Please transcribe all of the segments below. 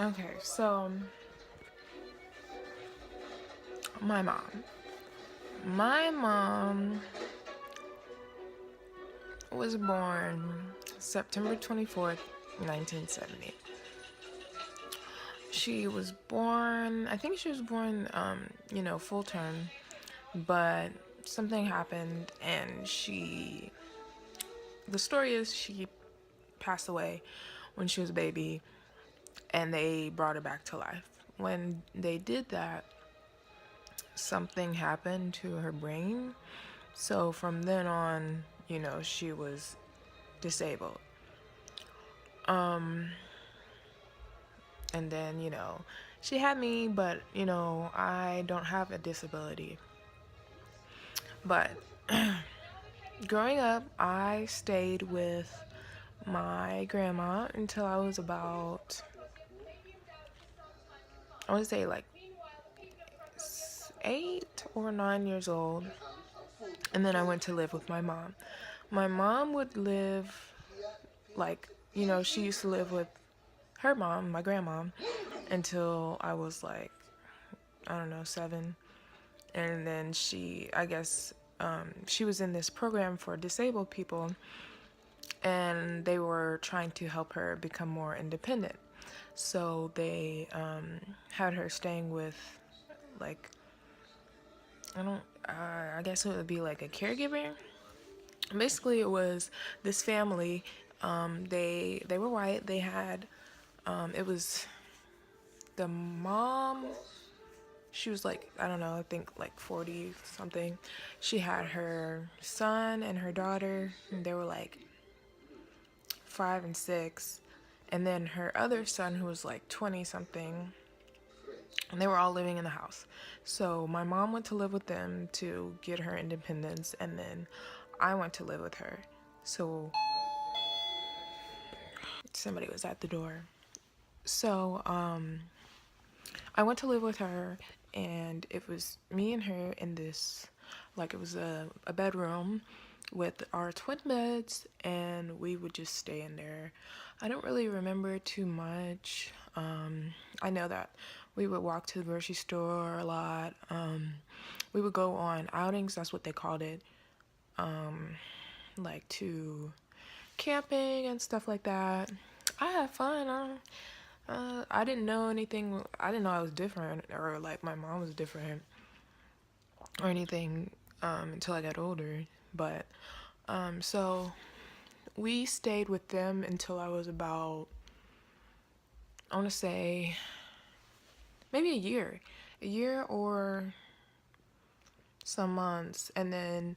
Okay, so my mom. My mom was born September 24th, 1970. She was born, I think she was born, full term, but something happened and the story is she passed away when she was a baby and they brought her back to life. When they did that, something happened to her brain. So from then on, she was disabled. And then, she had me, but, I don't have a disability. But growing up, I stayed with my grandma until I was about, I want to say like 8 or 9 years old. And then I went to live with my mom. My mom would live, like, she used to live with her mom, my grandma, until I was like, I don't know, 7. And then I guess, she was in this program for disabled people, and they were trying to help her become more independent. So they had her staying with, like, I guess it would be like a caregiver. Basically, it was this family. They were white. They had, it was the mom. She was like, I don't know, I think like 40 something. She had her son and her daughter, and they were like 5 and 6. And then her other son, who was like 20 something, and they were all living in the house. So my mom went to live with them to get her independence, and then I went to live with her. So somebody was at the door. So I went to live with her, and it was me and her in this, like, it was a bedroom with our twin beds, and we would just stay in there. I don't really remember too much. I know that we would walk to the grocery store a lot. We would go on outings, that's what they called it, like to camping and stuff like that. I had fun. I didn't know anything. I didn't know I was different, or like my mom was different or anything, until I got older. But so we stayed with them until I was about, I want to say, maybe a year or some months. And then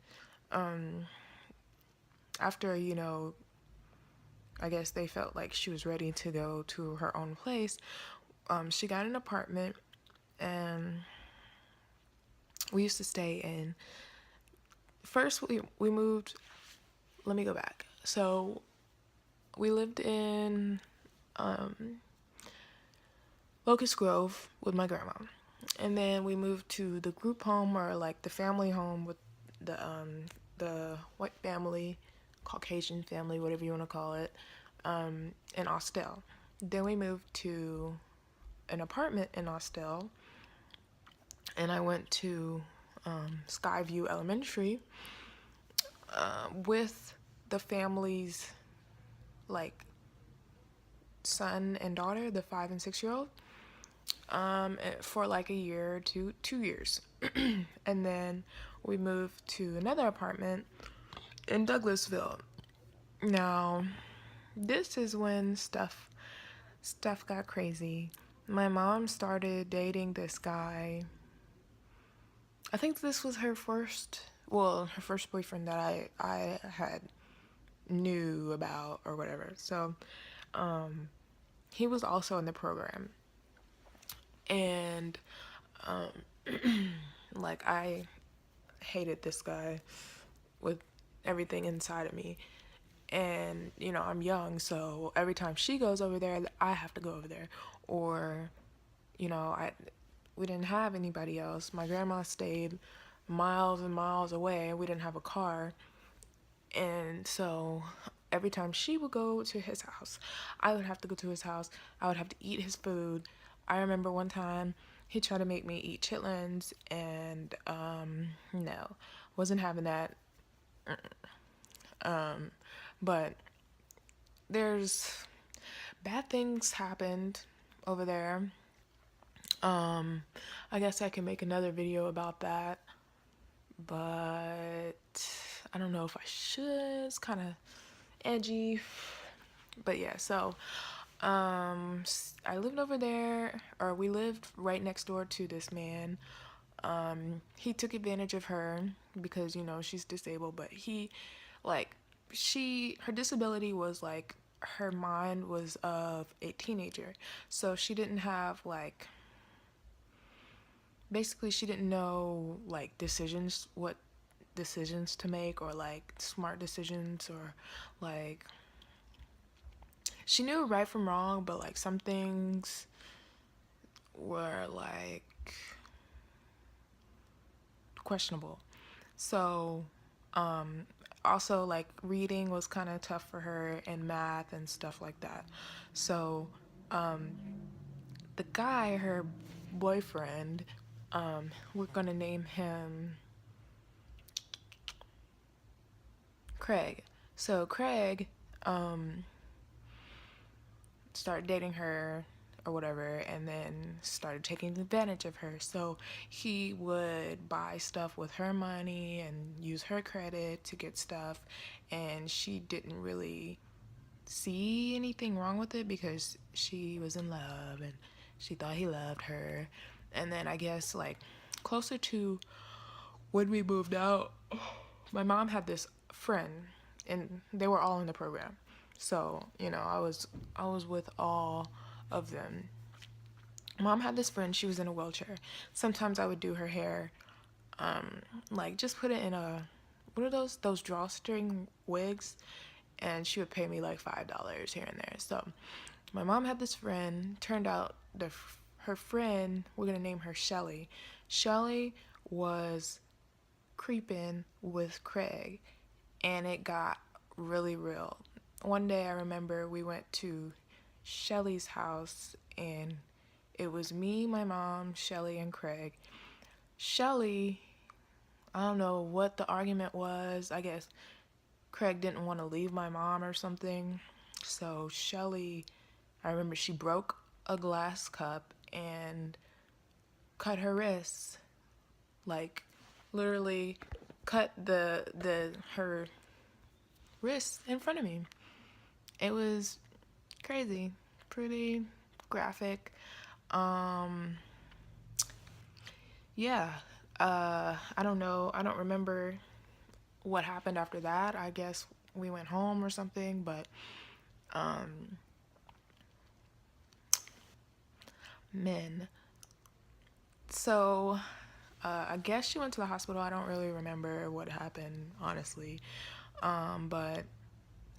after, I guess they felt like she was ready to go to her own place, she got an apartment, and we used to stay in. First, we moved. Let me go back. So we lived in Locust Grove with my grandma, and then we moved to the group home, or like the family home, with the white family, Caucasian family, whatever you want to call it, in Austell. Then we moved to an apartment in Austell, and I went to Skyview Elementary with the family's, like, son and daughter, the 5 and 6 year old, for like a year to 2 years. And then we moved to another apartment in Douglasville. Now, this is when stuff got crazy. My mom started dating this guy. I think this was her first boyfriend that I had knew about or whatever. So, he was also in the program. And like, I hated this guy with everything inside of me. And I'm young, so every time she goes over there, I have to go over there. Or we didn't have anybody else. My grandma stayed miles and miles away. We didn't have a car, and so every time she would go to his house, I would have to go to his house. I would have to eat his food. I remember one time he tried to make me eat chitlins, and no, wasn't having that. But there's bad things happened over there. I guess I can make another video about that, but I don't know if I should. It's kind of edgy. But yeah, so I lived over there, or we lived right next door to this man. He took advantage of her because, you know, she's disabled, but like, her disability was like, her mind was of a teenager. So she didn't have like, basically she didn't know like what decisions to make, or like smart decisions, or like, she knew right from wrong, but like some things were like questionable. So also like reading was kind of tough for her, and math and stuff like that. So the guy, her boyfriend, we're gonna name him Craig. So Craig started dating her or whatever, and then started taking advantage of her. So he would buy stuff with her money and use her credit to get stuff, and she didn't really see anything wrong with it because she was in love and she thought he loved her. And then I guess like closer to when we moved out, my mom had this friend, and they were all in the program. So, you know, I was with all of them. Mom had this friend, she was in a wheelchair. Sometimes I would do her hair, like just put it in what are those drawstring wigs, and she would pay me like $5 here and there. So my mom had this friend. Turned out her friend, we're gonna name her Shelly. Shelly was creeping with Craig, and it got really real. One day I remember we went to Shelly's house, and it was me, my mom, Shelly, and Craig. Shelly, I don't know what the argument was. I guess Craig didn't want to leave my mom or something. So Shelly, I remember she broke a glass cup and cut her wrists. Like, literally cut her wrist in front of me. It was crazy, pretty graphic. Yeah, I don't know. I don't remember what happened after that. I guess we went home or something, but men. So I guess she went to the hospital. I don't really remember what happened, honestly. But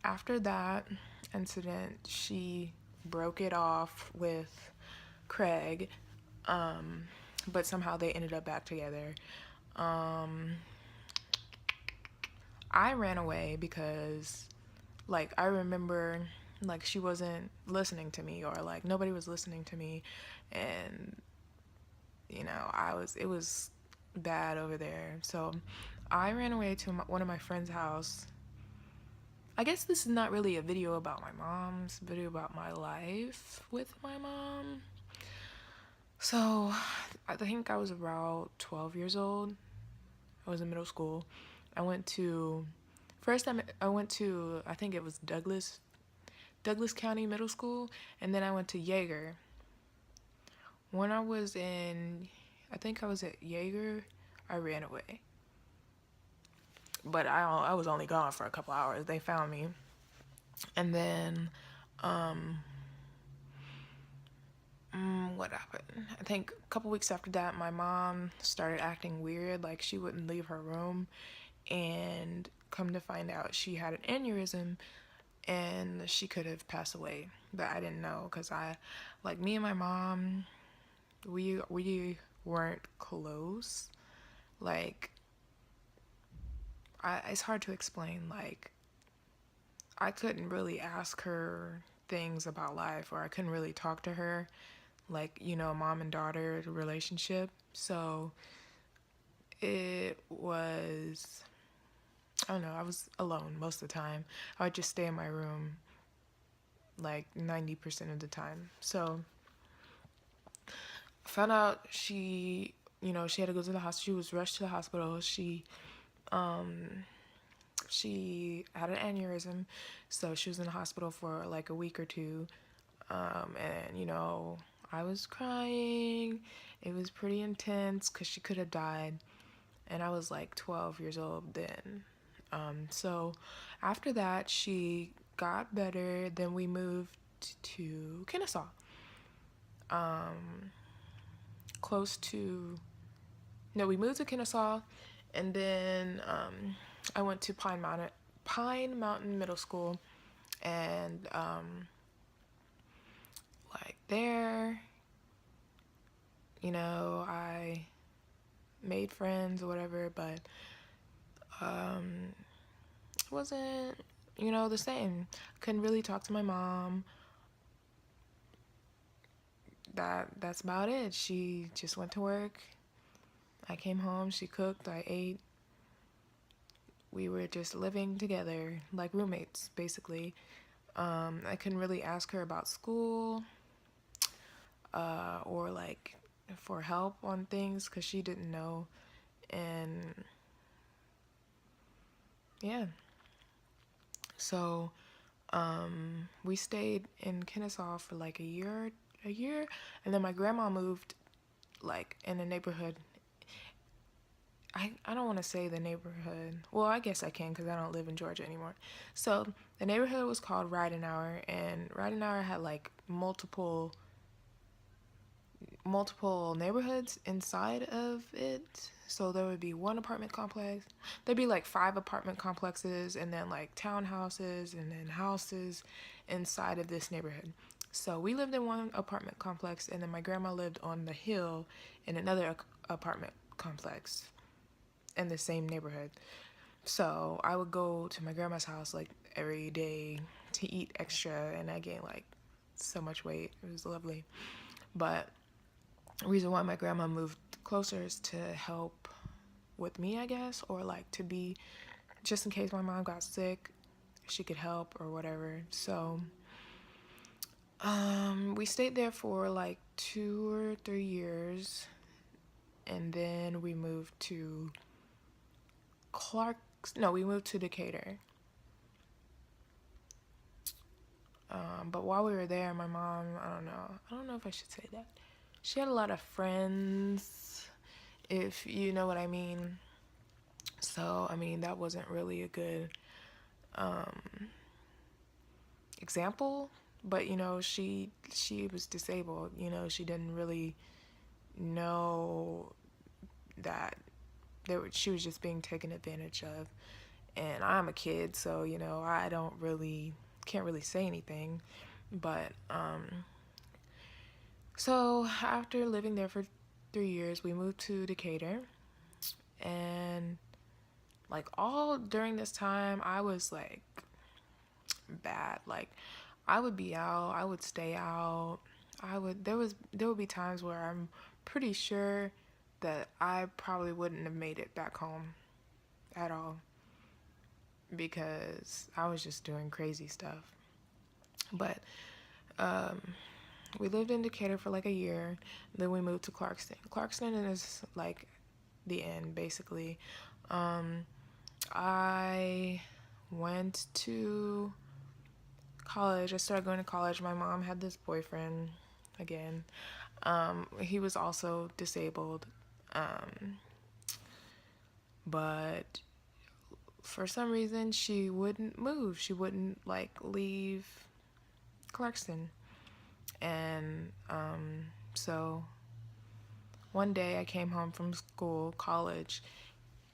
after that incident, she broke it off with Craig, but somehow they ended up back together. I ran away because, like, I remember, like, she wasn't listening to me, or like nobody was listening to me, and you know, it was bad over there. So I ran away to one of my friend's house. I guess this is not really a video about my mom, it's a video about my life with my mom. So I think I was about 12 years old. I was in middle school. I went to, first time I went to, I think it was Douglas County Middle School, and then I went to Yeager. When I was I think I was at Yeager, I ran away. But I was only gone for a couple hours. They found me. And then, what happened? I think a couple weeks after that, my mom started acting weird. Like, she wouldn't leave her room. And come to find out, she had an aneurysm, and she could have passed away. But I didn't know, because me and my mom, we weren't close. Like, it's hard to explain. Like, I couldn't really ask her things about life, or I couldn't really talk to her like, mom and daughter relationship. So it was, I don't know, I was alone most of the time. I would just stay in my room like 90% of the time. So I found out she had to go to the hospital. She was rushed to the hospital. She had an aneurysm, so she was in the hospital for like a week or two. And I was crying. It was pretty intense because she could have died, and I was like 12 years old then. So after that, she got better. Then we moved to Kennesaw, close to. No, we moved to Kennesaw, and then I went to Pine Mountain Middle School, and like there, I made friends or whatever, but it wasn't, the same. Couldn't really talk to my mom. That's about it. She just went to work. I came home, she cooked, I ate. We were just living together like roommates, basically. I couldn't really ask her about school, or like for help on things because she didn't know. And yeah, so we stayed in Kennesaw for like a year, and then my grandma moved like in a neighborhood. I don't want to say the neighborhood. Well, I guess I can because I don't live in Georgia anymore. So the neighborhood was called Ridenour, and Ridenour had like multiple neighborhoods inside of it. So there would be one apartment complex. There'd be like 5 apartment complexes, and then like townhouses, and then houses inside of this neighborhood. So we lived in one apartment complex, and then my grandma lived on the hill in another apartment complex in the same neighborhood. So I would go to my grandma's house like every day to eat extra, and I gained like so much weight. It was lovely. But the reason why my grandma moved closer is to help with me, I guess, or like to be just in case my mom got sick, she could help or whatever. So we stayed there for like 2 or 3 years, and then we moved to we moved to Decatur. But while we were there, my mom, I don't know if I should say that. She had a lot of friends, if you know what I mean. So, I mean, that wasn't really a good example, but she was disabled. She didn't really know that she was just being taken advantage of. And I'm a kid, so I don't really can't really say anything. But so after living there for 3 years, we moved to Decatur, and like all during this time, I was like bad. Like I would be out, I would stay out. There would be times where I'm pretty sure that I probably wouldn't have made it back home at all because I was just doing crazy stuff. But we lived in Decatur for like a year. Then we moved to Clarkston. Clarkston is like the end, basically. I went to college. I started going to college. My mom had this boyfriend again. He was also disabled. But for some reason, she wouldn't move. She wouldn't like leave Clarkston. And so one day I came home from college.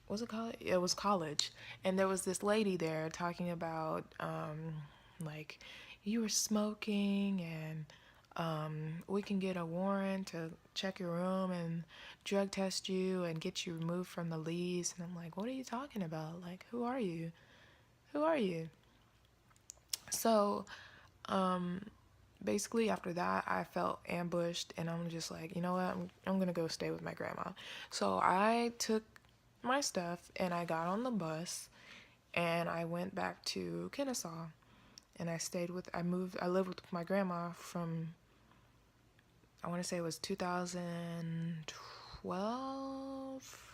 Was it college? It was college. And there was this lady there talking about like you were smoking, and we can get a warrant to check your room and drug test you and get you removed from the lease. And I'm like, what are you talking about? Like, who are you? Who are you? So, basically after that, I felt ambushed, and I'm just like, you know what, I'm gonna go stay with my grandma. So I took my stuff and I got on the bus and I went back to Kennesaw, and I lived with my grandma from, I want to say it was 2012,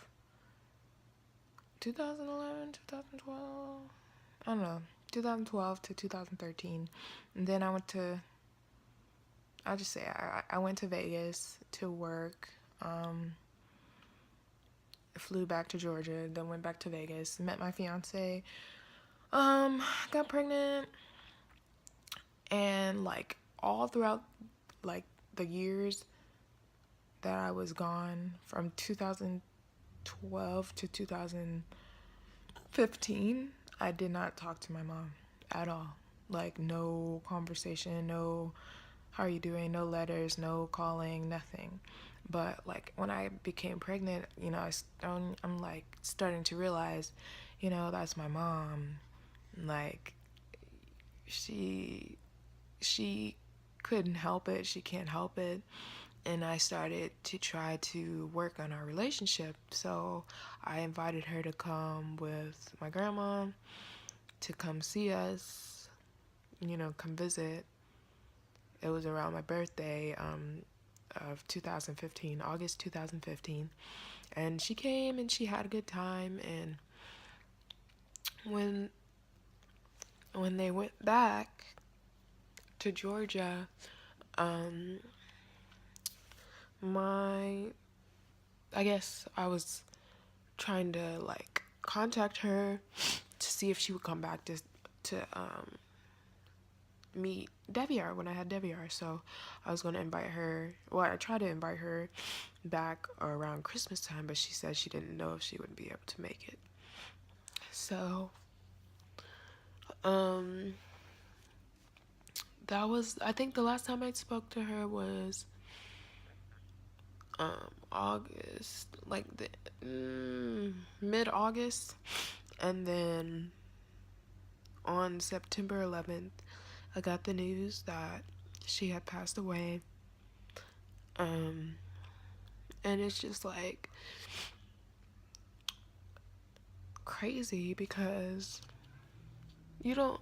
2011, 2012, I don't know, 2012 to 2013. And then I'll just say I went to Vegas to work, flew back to Georgia, then went back to Vegas, met my fiance, got pregnant, and like all throughout like the years that I was gone from 2012 to 2015, I did not talk to my mom at all. Like no conversation, no how are you doing, no letters, no calling, nothing. But like when I became pregnant, I'm like starting to realize, that's my mom. Like she she couldn't help it. She can't help it. And I started to try to work on our relationship. So I invited her to come with my grandma to come see us, come visit. It was around my birthday of 2015, August 2015. And she came and she had a good time. And when they went back to Georgia, um, my I guess I was trying to like contact her to see if she would come back to meet Deviar when I had Deviar. So I was gonna invite her. Well, I tried to invite her back around Christmas time, but she said she didn't know if she would be able to make it. So um that was, I think the last time I spoke to her was August, like the mid August, and then on September 11th, I got the news that she had passed away. Um, and it's just like crazy because you don't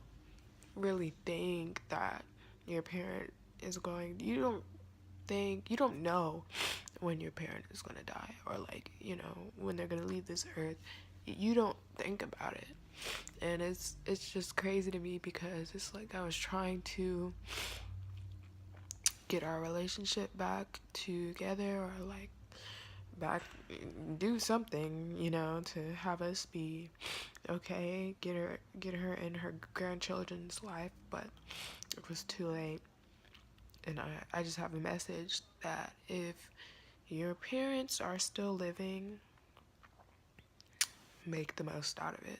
really think that your parent is going, you don't know when your parent is going to die, or like, when they're going to leave this earth. You don't think about it. And it's just crazy to me because it's like I was trying to get our relationship back together, or like back, do something, to have us be okay, get her in her grandchildren's life. But it was too late. And I just have a message that if your parents are still living, make the most out of it.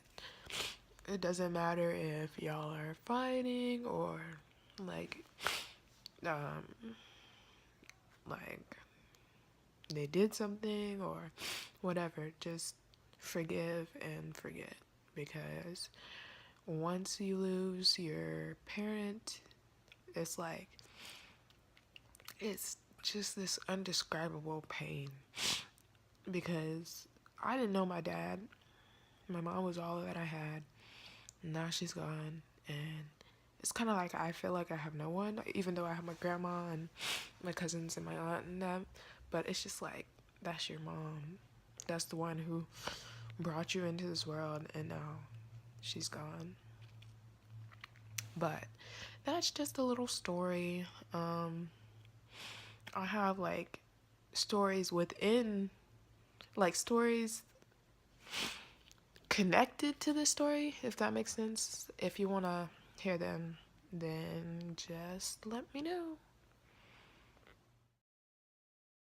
It doesn't matter if y'all are fighting, or like um like they did something or whatever. Just forgive and forget, because once you lose your parent, it's like it's just this undescribable pain. Because I didn't know my dad. My mom was all that I had. Now she's gone, and it's kind of like I feel like I have no one, even though I have my grandma and my cousins and my aunt and them. But it's just like, that's your mom. That's the one who brought you into this world, and now she's gone. But that's just a little story. I have like stories within, like stories connected to this story, if that makes sense. If you want to hear them, then just let me know.